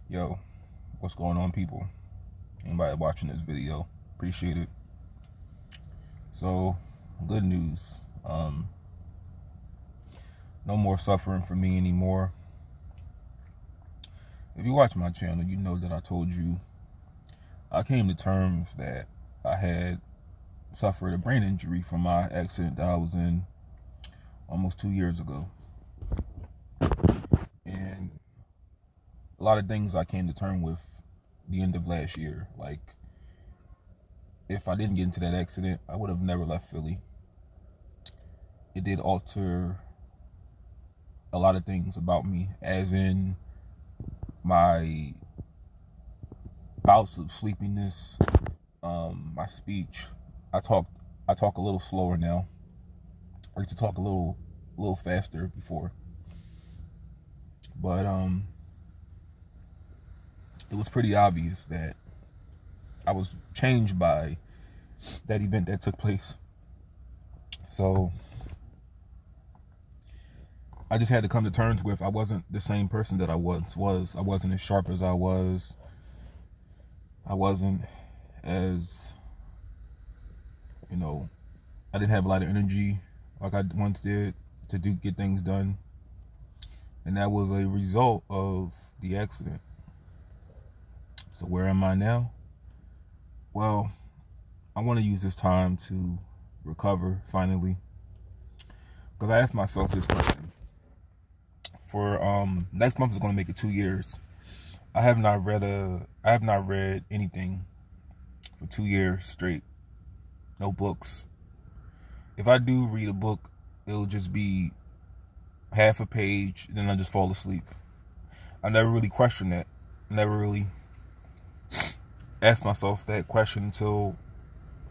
Yo, what's going on, people? Anybody watching this video? Appreciate it. So, good news. No more suffering for me anymore. If you watch my channel, you know that I told you I came to terms that I had suffered a brain injury from my accident that I was in almost 2 years ago. And a lot of things I came to terms with the end of last year. Like, if I didn't get into that accident, I would have never left Philly. It did alter a lot of things about me, as in my bouts of sleepiness, my speech. I talk a little slower now. I used to talk a little faster before. But it was pretty obvious that I was changed by that event that took place. So I just had to come to terms with I wasn't the same person that I once was. I wasn't as sharp as I was. I wasn't as, I didn't have a lot of energy like I once did to get things done. And that was a result of the accident. So where am I now? Well, I want to use this time to recover finally. Because I asked myself this question. For next month is going to make it 2 years. I have not read anything for 2 years straight. No books. If I do read a book, it'll just be half a page, and then I just fall asleep. I never really questioned that. Never really asked myself that question until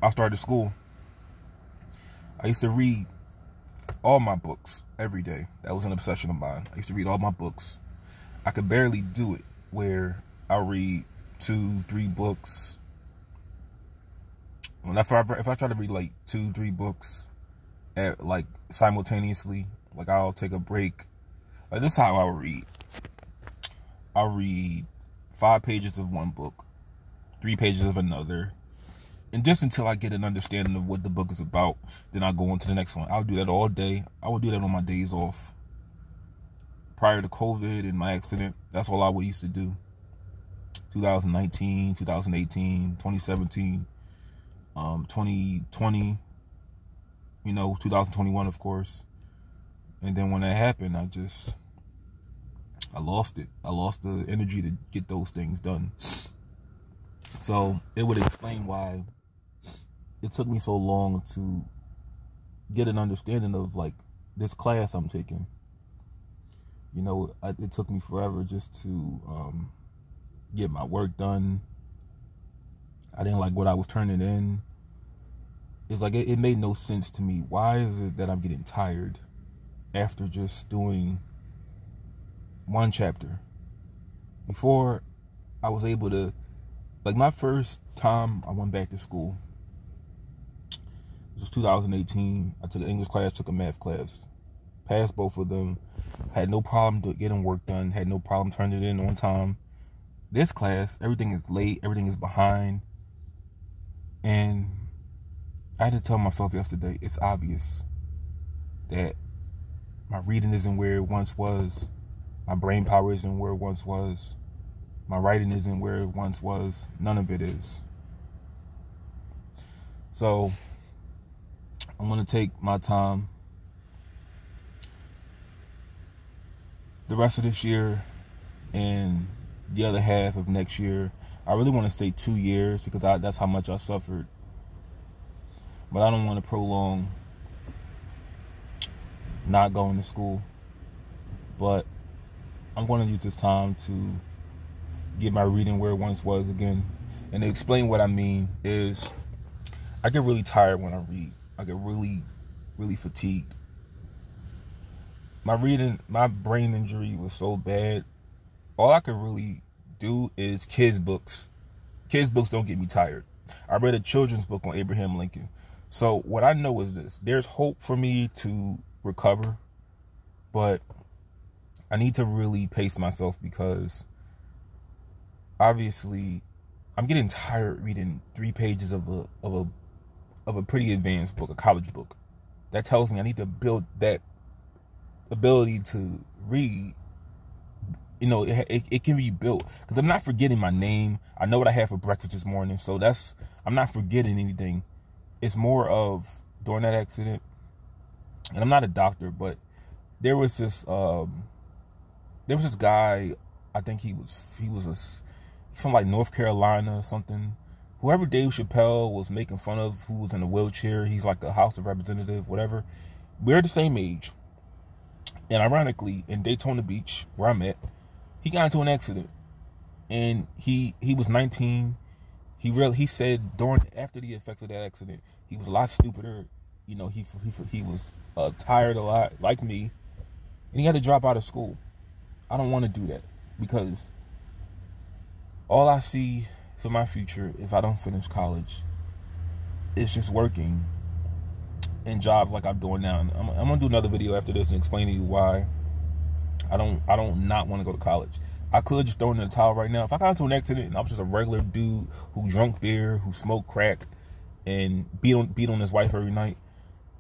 I started school. I used to read all my books every day. That was an obsession of mine. I used to read all my books. I could barely do it where I read 2-3 books. If I try to read like 2-3 books at like simultaneously, like I'll take a break. Like this is how I'll read. I'll read 5 pages of one book, 3 pages of another, and just until I get an understanding of what the book is about, then I'll go on to the next one. I'll do that all day. I would do that on my days off. Prior to COVID and my accident, that's all I would used to do. 2019, 2018, 2017, 2020, 2021, of course. And then when that happened, I lost it. I lost the energy to get those things done. So it would explain why it took me so long to get an understanding of like this class I'm taking. It took me forever just to get my work done. I didn't like what I was turning in. It's like it made no sense to me. Why is it that I'm getting tired after just doing one chapter? Before, I was able to, like my first time I went back to school, this was 2018. I took an English class, took a math class. Passed both of them. Had no problem getting work done. Had no problem turning it in on time. This class, everything is late. Everything is behind. And I had to tell myself yesterday, it's obvious that my reading isn't where it once was. My brain power isn't where it once was. My writing isn't where it once was. None of it is. So I'm going to take my time the rest of this year and the other half of next year. I really want to say 2 years because that's how much I suffered. But I don't want to prolong not going to school. But I'm going to use this time to get my reading where it once was again. And to explain what I mean is I get really tired when I read. I get really, really fatigued. My brain injury was so bad. All I could really do is kids' books. Kids' books don't get me tired. I read a children's book on Abraham Lincoln. So what I know is this. There's hope for me to recover. But I need to really pace myself because obviously, I'm getting tired reading 3 pages of a pretty advanced book, a college book. That tells me I need to build that ability to read. You know, it can be built, because I'm not forgetting my name. I know what I had for breakfast this morning, so I'm not forgetting anything. It's more of during that accident, and I'm not a doctor, but there was this guy. I think he's from like North Carolina or something. Whoever Dave Chappelle was making fun of, who was in a wheelchair, he's like a House of Representative, whatever. We're the same age, and ironically, in Daytona Beach, where I'm at, he got into an accident, and he was 19. He said after the effects of that accident, he was a lot stupider. You know, he was tired a lot, like me, and he had to drop out of school. I don't want to do that, because all I see for my future, if I don't finish college, is just working in jobs like I'm doing now. And I'm gonna do another video after this and explain to you why I don't not want to go to college. I could just throw in the towel right now. If I got into an accident and I was just a regular dude who drank beer, who smoked crack, and beat on his wife every night,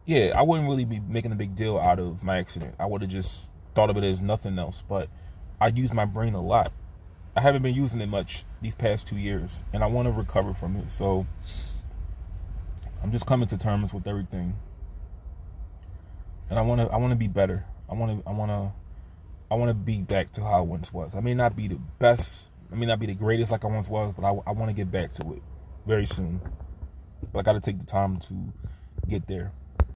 yeah, I wouldn't really be making a big deal out of my accident. I would have just thought of it as nothing else. But I use my brain a lot. I haven't been using it much these past 2 years, and I want to recover from it. So I'm just coming to terms with everything, and I want to be better. I want to be back to how I once was. I may not be the best, I may not be the greatest like I once was, but I want to get back to it very soon. But I got to take the time to get there.